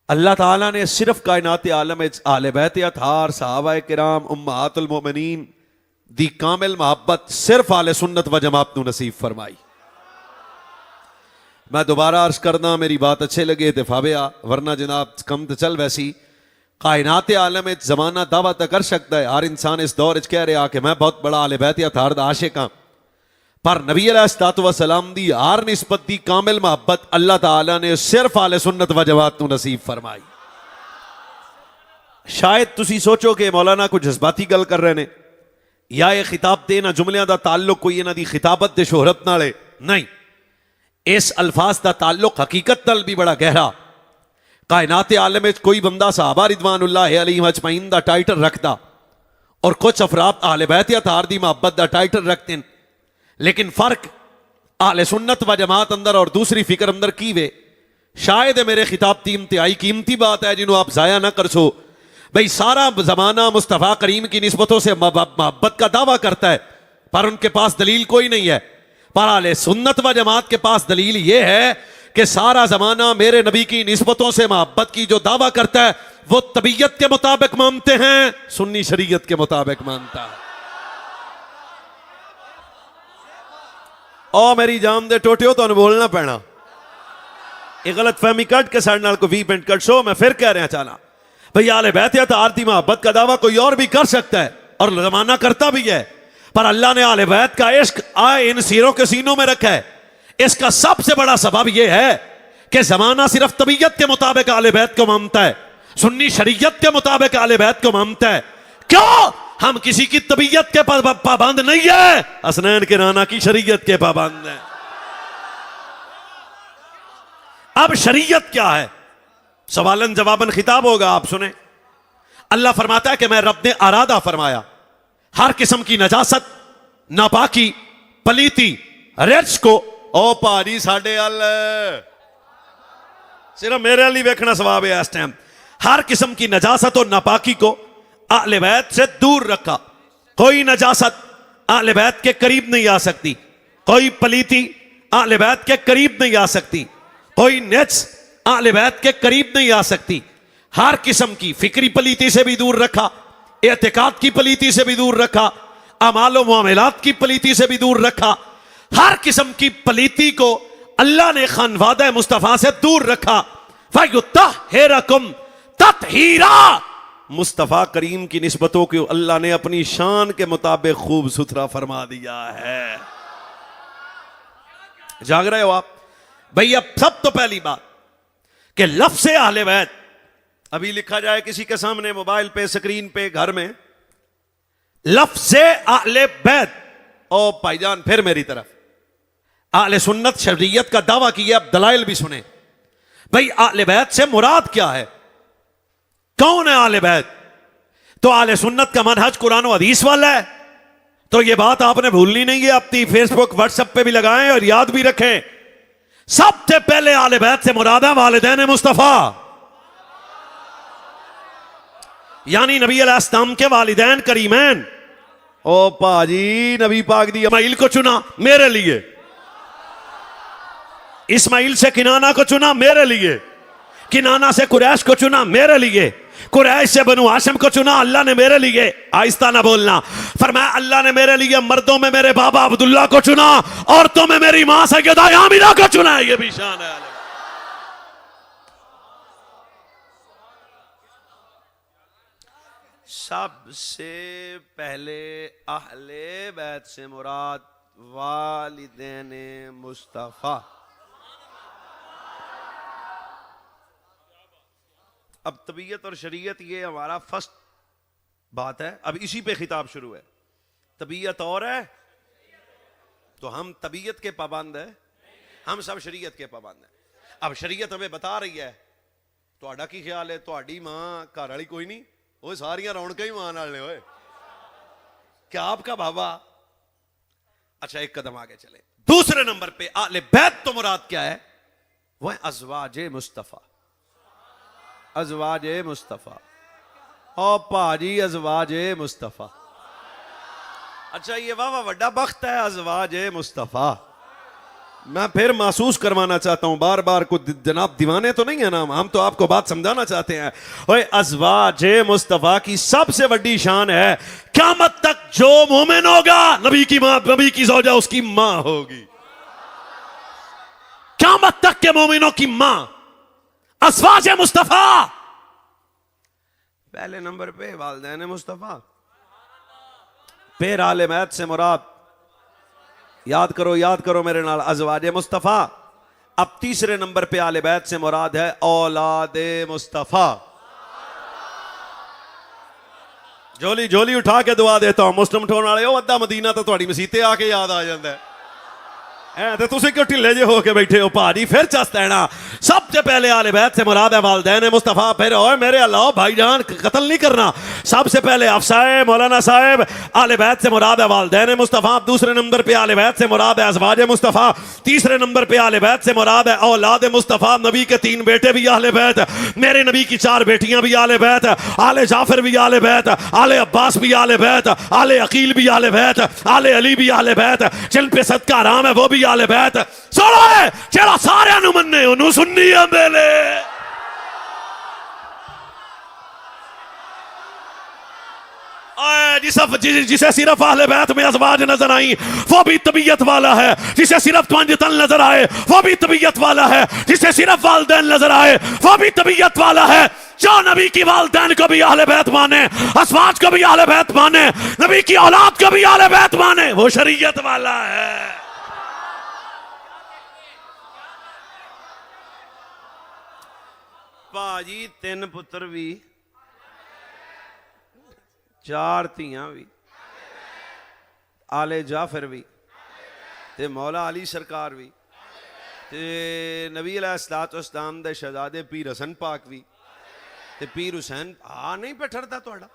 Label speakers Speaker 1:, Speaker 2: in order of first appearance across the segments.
Speaker 1: अल्लाह ताला ने सिर्फ कायनात आलम आले बैत अतार सहाबा किराम उम्महातुल मोमिनीन दी कामिल मोहब्बत सिर्फ आले सुन्नत व जमात नू नसीब फरमाई। मैं दोबारा अर्ज करना, मेरी बात अच्छे लगे तो फाबिया, वरना जनाब कम तो चल वैसी। कायनात आलम जमाना दावा तो कर सकता है, हर इंसान इस दौर कह रहा कि मैं बहुत बड़ा आले बैत अतार दा आशिक हां, पर नबी अलैहिस्सलाम दी हर निस्बत दी कामिल मोहब्बत अल्लाह ताला ने सिर्फ आले सुन्नत व जमात नू नसीब फरमाई। शायद तुसी सोचो कि मौलाना कोई जज्बाती गल कर रहे ने, या ये खिताब दे ना जुमलियां दा ताल्लुक कोई इन्हां दी खिताबत दे शोहरत नाल है, नहीं। इस अल्फाज का ताल्लुक हकीकत नाल भी बड़ा गहरा। कायनात आलम में कोई बंदा सहाबा रिदवानुल्लाह अलैहिम अजमईन दा टाइटल रखता और कुछ अफराद आले बैत अतार दी मोहब्बत दा टाइटल रखते हैं, लेकिन फर्क आले सुन्नत व जमात अंदर और दूसरी फिक्र अंदर की वे। शायद मेरे खिताब की इंतहाई कीमती बात है जिन्हों आप जाया ना कर सो। भाई सारा जमाना मुस्तफ़ा करीम की निस्बतों से मोहब्बत का दावा करता है, पर उनके पास दलील कोई नहीं है। पर आले सुन्नत व जमात के पास दलील यह है कि सारा जमाना मेरे नबी की निस्बतों से मोहब्बत की जो दावा करता है वो तबीयत के मुताबिक मानते हैं, सुन्नी शरीयत के मुताबिक मानता है। ओ मेरी जान दे टोटियो, तो बोलना पैना, एक गलत फहमी कट के साढ़े नाल को वी पेंट कट शो। मैं फिर कह रहा चाहना भाई आले बैत अतार दी मोहब्बत का दावा कोई और भी कर सकता है और जमाना करता भी है, पर अल्लाह ने आले बैत का इश्क इन सीरों के सीनों में रखा है। इसका सबसे बड़ा सबब यह है कि जमाना सिर्फ तबीयत के मुताबिक आले बैत को मानता है, सुन्नी शरीयत के मुताबिक आले बैत को मानता है। क्यों? हम किसी की तबीयत के पाबंद नहीं है, हसनैन के नाना की शरीयत के पाबंद है। अब शरीयत क्या है? सवालन जवाबन खिताब होगा, आप सुने। अल्लाह फरमाता है कि मैं रब ने आरादा फरमाया हर किस्म की नजासत, नापाकी, पलीती, रिच को, ओ भाजी साडे अल सिर्फ मेरे अल ही वेखना सवाब है इस टाइम, हर किस्म की नजासत और नापाकी को आले बैत से दूर रखा। कोई नजासत आले बैत के करीब नहीं आ सकती, कोई पलीती आले बैत के करीब नहीं आ सकती, कोई नेच आले बैत के करीब नहीं आ सकती। हर किस्म की फिक्री पलीती से भी दूर रखा, एतिकाद की पलीती से भी दूर रखा, अमालो मुआमलात की पलीती से भी दूर रखा। हर किस्म की पलीती को अल्लाह ने खानवादा मुस्तफा से दूर रखा। फयुत्तहिरकुम तत्हीरा, मुस्तफा करीम की निस्बतों को अल्लाह ने अपनी शान के मुताबिक खूब सुथरा फरमा दिया है। जाग रहे हो आप? भैया सब तो पहली बात कि लफ्ज़ अहले बैत अभी लिखा जाए किसी के सामने मोबाइल पे, स्क्रीन पे, घर में, लफ्ज़ अहले बैत, ओ भाईजान फिर मेरी तरफ, आले सुन्नत शरीयत का दावा किया। अब दलाइल भी सुने भाई, आले बैत से मुराद क्या है? कौन है आले बैत? तो आले सुन्नत का मनहज कुरान और हदीस वाला है। तो ये बात आपने भूलनी नहीं है, अपनी फेसबुक व्हाट्सएप पे भी लगाएं और याद भी रखें। सबसे पहले आले बैत से मुराद है वालिदैन मुस्तफा, यानी नबी अलैहिस्सलाम के वालिदैन करीमैन। ओ पाजी, नबी पाक दी इस्माइल को चुना मेरे लिए, इस्माइल से किनाना को चुना मेरे लिए, किनाना से कुरैश को चुना मेरे लिए, कुरैश से बनु हाशिम को चुना अल्लाह ने मेरे लिए। आहिस्ता ना बोलना, फरमाया अल्लाह ने मेरे लिए मर्दों में मेरे बाबा अब्दुल्ला को चुना, औरतों में मेरी मां सैयदा आमिना को चुना। ये भी शान है। सबसे पहले अहले बैत से मुराद वालिदैन मुस्तफा। अब तबीयत और शरीयत ये हमारा फर्स्ट बात है, अब इसी पे खिताब शुरू है। तबीयत और है तो हम तबीयत के पाबंद है, हम सब शरीयत के पाबंद है। अब शरीयत हमें बता रही है, तो की ख्याल है, तो मां घर वाली कोई नहीं, वो सारियां रौनक ही मां नाल ने होए, क्या आपका बाबा? अच्छा एक कदम आगे चले, दूसरे नंबर पे आले बैत तो मुराद क्या है? वह अज़वाजे मुस्तफा, अज़वाजे मुस्तफा। ओ भाजी अज़वाजे मुस्तफा, अच्छा ये वाह वाह वड्डा बख्त है अज़वाजे मुस्तफा। मैं फिर महसूस करवाना चाहता हूं बार बार, को जनाब दीवाने तो नहीं है ना, हम तो आपको बात समझाना चाहते हैं। ओए अज़वाज मुस्तफ़ा की सबसे बड़ी शान है, क़यामत तक जो मोमिन होगा नबी की मां, नबी की ज़ौजा उसकी मां होगी। क़यामत तक के मोमिनों की मां अज़वाज मुस्तफ़ा। पहले नंबर पे वालिदैन मुस्तफ़ा, फिर आले बैत से मुराद, याद करो मेरे नाल, अज़वाज मुस्तफ़ा। अब तीसरे नंबर पे आले बैत से मुराद है औलादे मुस्तफ़ा। झोली झोली उठा के दुआ देता हूं, मुस्लिम ठोन वाले हो अद्धा मदीना तो थोड़ी मसीते आके याद आ जाता है। तो तुम क्यों ढिले जे होके बैठे हो भाजी, फिर चस देना। सबसे पहले आले बैत से मुराद है वालिदैन मुस्तफ़ा। फिर ओए मेरे अल्लाह भाईजान कत्ल नहीं करना, सबसे पहले अफसाए मौलाना साहब, आले बैत से मुराद है वालिदैन मुस्तफ़ा। दूसरे नंबर पे आले बैत से मुराद है अज़वाज मुस्तफ़ा। तीसरे नंबर पे आले बैत से मुराद है औलाद मुस्तफ़ा। नबी के 3 बेटे भी आले बैत, मेरे नबी की 4 बेटियां भी आले बैत, आले जाफर भी आले बैत, आले अब्बास भी आले बैत, आले अकील भी आले बैत, आले अली भी आले बैत, जिन पे सदका राम है वो भी आले बैत। सुनो है चलो सारे नु मन्ने ओनु सुन्नी है मेले। जिसे सिर्फ आले बैत में अज़वाज नजर आई वो भी तबीयत वाला है, जिसे सिर्फ 5 तन नजर आए वो भी तबीयत वाला है, जिसे सिर्फ वालिदैन नजर आए वो भी तबीयत वाला है। जो नबी की वालिदैन को भी आले बैत माने, अज़वाज को भी आले बैत माने, नबी की औलाद को भी आले बैत माने, वो शरीयत वाला है। भाजी 3 पुत्र भी, 4 धियां भी, आले जाफर भी, ते मौला अली सरकार भी, ते नबी अलैहिस्सलाम दे शहजादे पीर हसन पाक भी, ते पीर हुसैन। नहीं पे ठरदा तुहाडा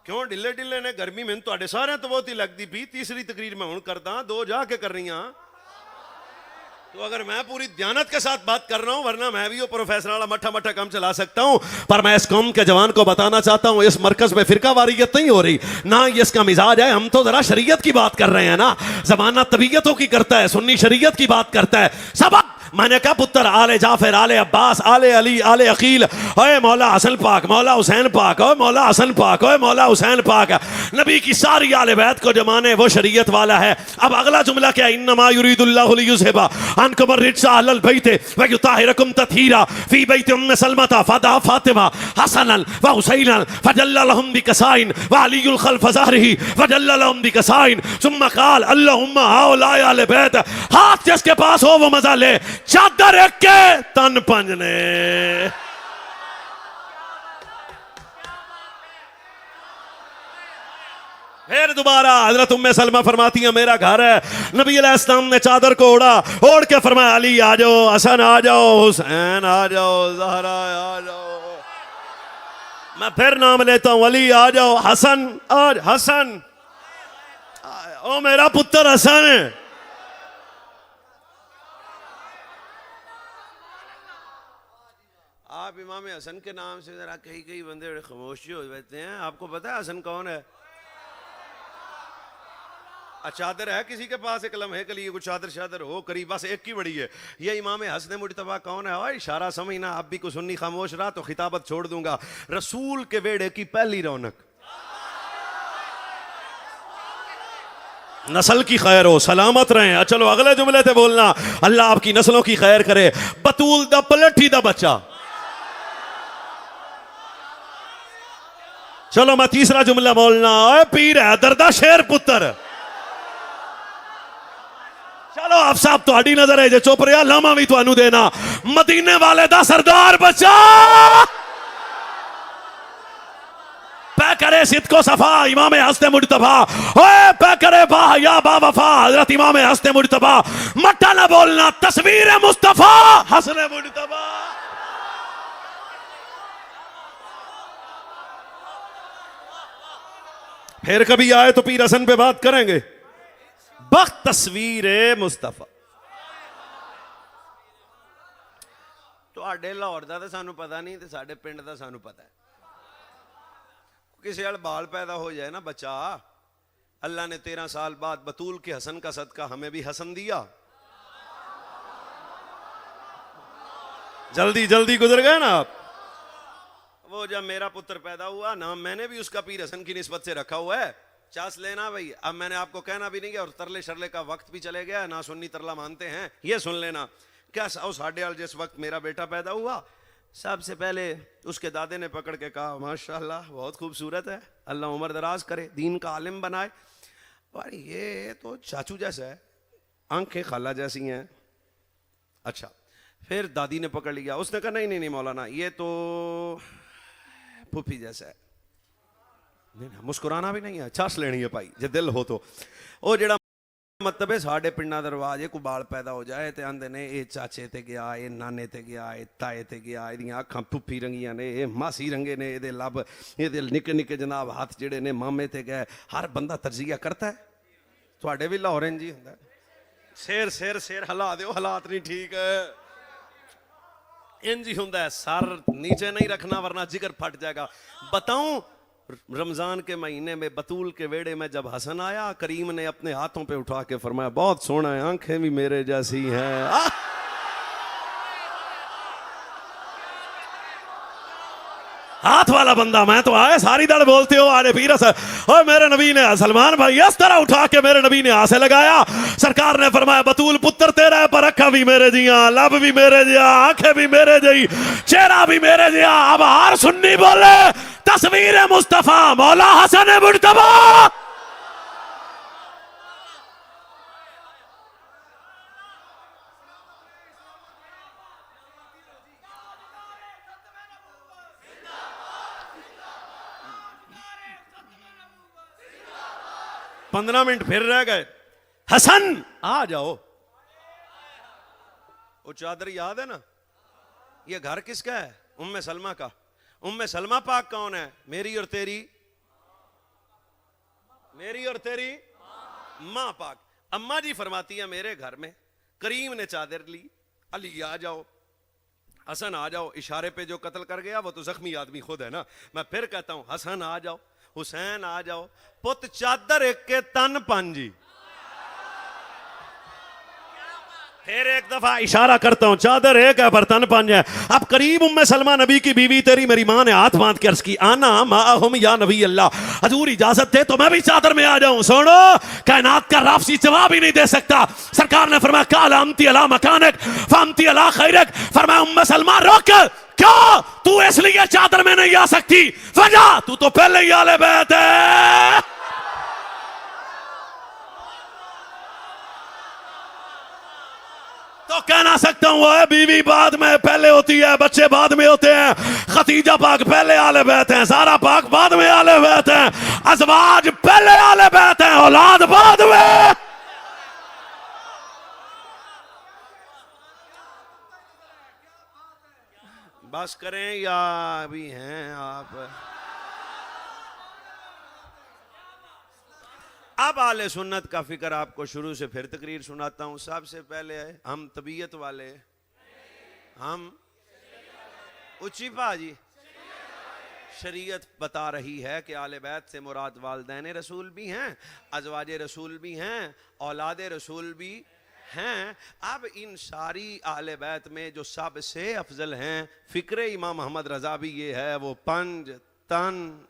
Speaker 1: क्यों ढिले ढिले ने? गर्मी मैनूं तुहाडे सारिਆਂ तो बहुत ही लगदी पई। तीसरी तकरीर मैं हुण करदा, 2 जाके कर रही हां। तो अगर मैं पूरी दयानत के साथ बात कर रहा हूं, वरना मैं भी वो प्रोफेसर वाला मट्ठा मट्ठा काम चला सकता हूं, पर मैं इस कौम के जवान को बताना चाहता हूं इस मरकज में फिरका वारियत नहीं हो रही ना, ये इसका मिजाज है। हम तो जरा शरीयत की बात कर रहे हैं ना, जमाना तबीयतों की करता है, सुन्नी शरीयत की बात करता है। सबक मैंने कहा पुत्र आले जाफर, आले अब्बास, आले अली, आले अकील, ओए मौला हसन पाक, मौला हुसैन पाक, ओए मौला हसन पाक, ओए मौला हुसैन पाक, नबी की सारी आले बैत को जमाने वो शरीयत वाला है। अब अगला जुमला क्या? इन्नमा युरीदुल्लाहु लियुज़हिबा अन्कुम अर्रिज्सा अहलल बैति व युताहिरकुम तत्हीरा फी बैति उम्म सलमता फदा फातिमा हसनन व हुसैनन फजल्ला लहुम बिकसाइन व अलीयुल खल्फ ज़हरिही फजल्ला लहुम बिकसाइन सुम्मा क़ाल अल्लाहुम्मा हाउलाए आले बैत। हाथ जिसके पास हो वो मजा ले, चादर एक के तन पंजने। फिर दोबारा हजरत उम्मे सलमा फरमाती है मेरा घर है, नबी अलैहिस्सलाम ने चादर को ओढ़ के फरमाया अली आ जाओ, हसन आ जाओ, हुसैन आ जाओ, ज़हरा आ जाओ। मैं फिर नाम लेता हूं, अली आ जाओ, हसन और हसन, ओ मेरा पुत्र हसन है। आप इमाम हसन के नाम से जरा कई बंदे बड़े खामोशी हो जाते हैं। आपको पता है हसन कौन है? चादर है किसी के पास? एक लम्हे के लिए कुछ चादर शादर हो करीब, बस एक की बड़ी है। ये इमाम हसन मुजतबा कौन है? और इशारा समझना, आप भी कुछ सुन्नी खामोश रहा तो खिताबत छोड़ दूंगा। रसूल के वेड़े की पहली रौनक, नस्ल की खैर हो, सलामत रहे। चलो अगले जुमले से बोलना, अल्लाह आपकी नस्लों की खैर करे। बतूल दा पलठी दा बच्चा। चलो मैं तीसरा जुमला बोलना, पीर हैदर दा शेर पुत्र। चलो आप साहब तुहाडी नजर है जे चुप रहा, लामा भी तुहानू देना। मदीने वाले दा सरदार बच्चा, पै करे सिद्ध को सफा इमाम हस्ते मुजतबा, ओए पै करे बाहया बा वफा हजरत इमाम हस्ते मुजतबा। मट्टा ना बोलना, तस्वीर मुस्तफा हसन मुजतबा। फिर कभी आए तो पीर हसन पे बात करेंगे। बख्त तस्वीर मुस्तफा तुहाडे लाहौर दा ते सानू पता नहीं, ते साडे पिंड दा सानू पता है। किसी वाल बाल पैदा हो जाए ना बच्चा, अल्लाह ने 13 साल बाद बतूल के हसन का सदका हमें भी हसन दिया। जल्दी जल्दी गुजर गए ना आप। वो जब मेरा पुत्र पैदा हुआ नाम मैंने भी उसका पीर हसन की निस्बत से रखा हुआ है। चास लेना भाई, अब मैंने आपको कहना भी नहीं गया और तरले शरले का वक्त भी चले गया, ना सुन्नी तरला मानते हैं, ये सुन लेना। क्या साढ़े जिस वक्त मेरा बेटा पैदा हुआ, सबसे पहले उसके दादे ने पकड़ के कहा माशाल्लाह बहुत खूबसूरत है, अल्लाह उम्र दराज करे, दीन का आलिम बनाए। और ये तो चाचू जैसा है, आंखें खाला जैसी हैं। अच्छा, फिर दादी ने पकड़ लिया, उसने कहा नहीं नहीं नहीं मौलाना, ये तो फूफी जैसा है। नहीं, मुस्कुराना भी नहीं है, चास लेनी है भाई जे दिल हो तो। वो जेड़ा मतलब है साढ़े पिंडा दरवाजे को बाल पैदा हो जाए तो आंदे ने ये चाचे ते गया, ये नाने ते गया, ये ताए ते गया, ये अखां फुफी रंगियां ने, ये मासी रंगे ने, ये लब ये निके निके जनाब हाथ जेड़े ने मामे ते गए। हर बंदा तजिया करता है, थोड़े भी लाहौर इंज ही होंदा है। सिर सिर सिर हिला दो, हालात नहीं ठीक है, इंज ही होंदा है। सर नीचे नहीं रखना वरना जिगर फट जाएगा। बताऊं, रमजान के महीने में बतूल के वेड़े में जब हसन आया, करीम ने अपने हाथों पे उठा के फरमाया बहुत सोना है, आंखें भी मेरे जैसी हैं। हाथ वाला बंदा मैं तो आए, सारी दड़ बोलते हो आने पीर और मेरे नबी ने सलमान भाई इस तरह उठा के मेरे नबी ने हाथ से लगाया। सरकार ने फरमाया बतूल पुत्र तेरा है, पर अखा भी मेरे जिया, लब भी मेरे जिया, आंखें भी मेरे जी, चेहरा भी मेरे जिया। अब हर सुन्नी बोले तस्वीर मुस्तफा मौला हसन मुर्तबा। पंद्रह मिनट फिर रह गए। हसन आ जाओ। वो चादर याद है ना, ये घर किसका है? उम्मे सलमा का। उम्मे सलमा पाक कौन है? मेरी और तेरी, मेरी और तेरी मां पाक। अम्मा जी फरमाती है मेरे घर में करीम ने चादर ली, अली आ जाओ, हसन आ जाओ। इशारे पे जो कत्ल कर गया वो तो जख्मी आदमी खुद है ना। मैं फिर कहता हूं हसन आ जाओ, हुसैन आ जाओ, पुत चादर एक के तन पांजी। फिर एक दफा इशारा करता हूं, चादर एक है पर तन पांच है। अब करीब उम्मे सलमा नबी की बीवी तेरी मेरी मां ने हाथ बांध के अर्ज की आना माहुम या नबी अल्लाह, हजूर इजाजत दे तो मैं भी चादर में आ जाऊं। सुनो, कायनात का राफसी जवाब ही नहीं दे सकता। सरकार ने फरमाया काला अमती अला मकानक फामती अला खैरक। फरमाया उम्मे सलमा रोक, क्यों तू इसलिए चादर में नहीं आ सकती? वजह तू तो पहले ही आले बैत है। तो कहना सकता हूं वो है बीवी बाद में पहले होती है, बच्चे बाद में होते हैं। खतीजा पाक पहले आले बैत हैं, सारा पाक बाद में आले बैत हैं, अज़वाज पहले आले बैत हैं, औलाद बाद में। बस करें या अभी हैं आप? अब आले सुन्नत का फिक्र आपको शुरू से फिर तकरीर सुनाता हूं। सबसे पहले हम तबीयत वाले, हम उच्ची पाजी शरीयत बता रही है कि आले बैत से मुराद वालदैन रसूल भी हैं, अज़वाज रसूल भी हैं, औलाद रसूल भी हैं। अब इन सारी आले बैत में जो सबसे अफजल हैं, फिक्र इमाम मोहम्मद रजा भी ये है, वो पंज तन,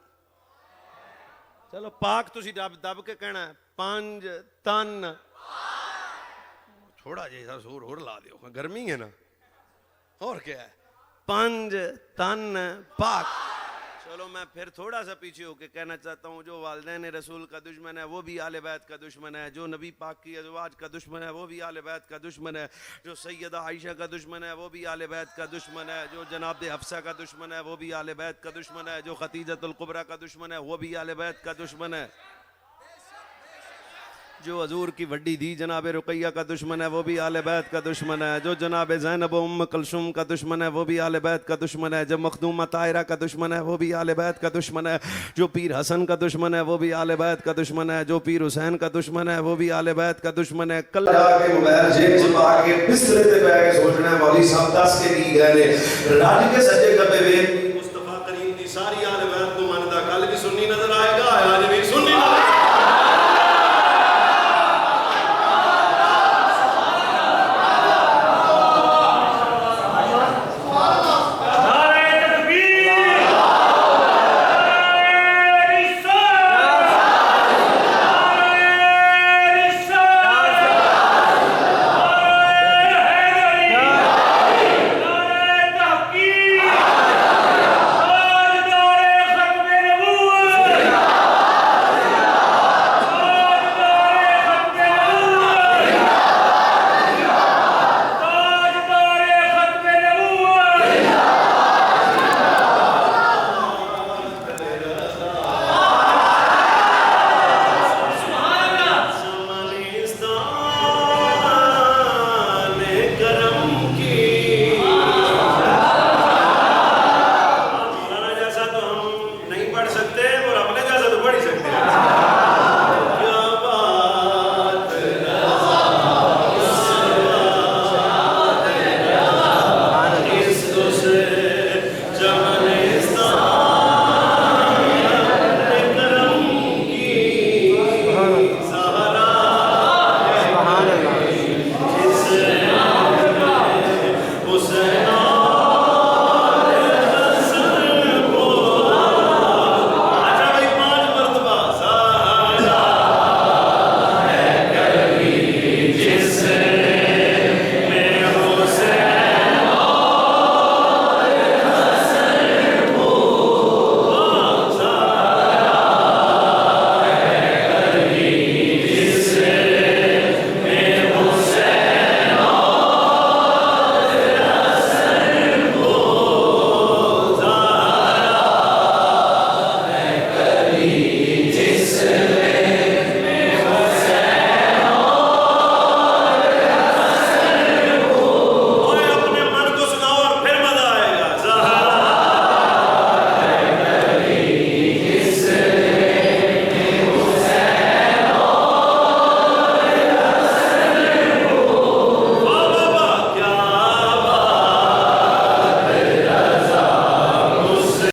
Speaker 1: चलो पाक तुसी दब दब के कहना है, पंज तन। थोड़ा जैसा जोर और ला दो, गर्मी है ना, और क्या है, पंज तन पाक। चलो मैं फिर थोड़ा सा पीछे होके कहना चाहता हूँ, जो वालिदैन रसूल का दुश्मन है वो भी आले बैत का दुश्मन है, जो नबी पाक की अज़वाज का दुश्मन है वो भी आले बैत का दुश्मन है, जो सैयदा आयशा का दुश्मन है वो भी आले बैत का दुश्मन है, जो जनाब हफ्सा का दुश्मन है वो भी आले बैत का दुश्मन है, जो खतीजतुल कुबरा का दुश्मन है वो भी आले बैत का दुश्मन है, जो हजूर की वड्डी दी जनाब रुकैया का दुश्मन है वो भी आले बैत का दुश्मन है, जो जनाब ज़ैनब उम्म कुलसूम का दुश्मन है वो भी आले बैत का दुश्मन है, जो मखदूमा ताहिरा का दुश्मन है वो भी आले बैत का दुश्मन है, जो पीर हसन का दुश्मन है वो भी आले बैत का दुश्मन है, जो पीर हुसैन का दुश्मन है वो भी आले बैत का दुश्मन है। कल जाके मोबाइल जेब च पा के बिस्तरे ते बैठ के सोचना मौलवी साहब 10 के की गए ने, राज के सज्जे खब्बे वे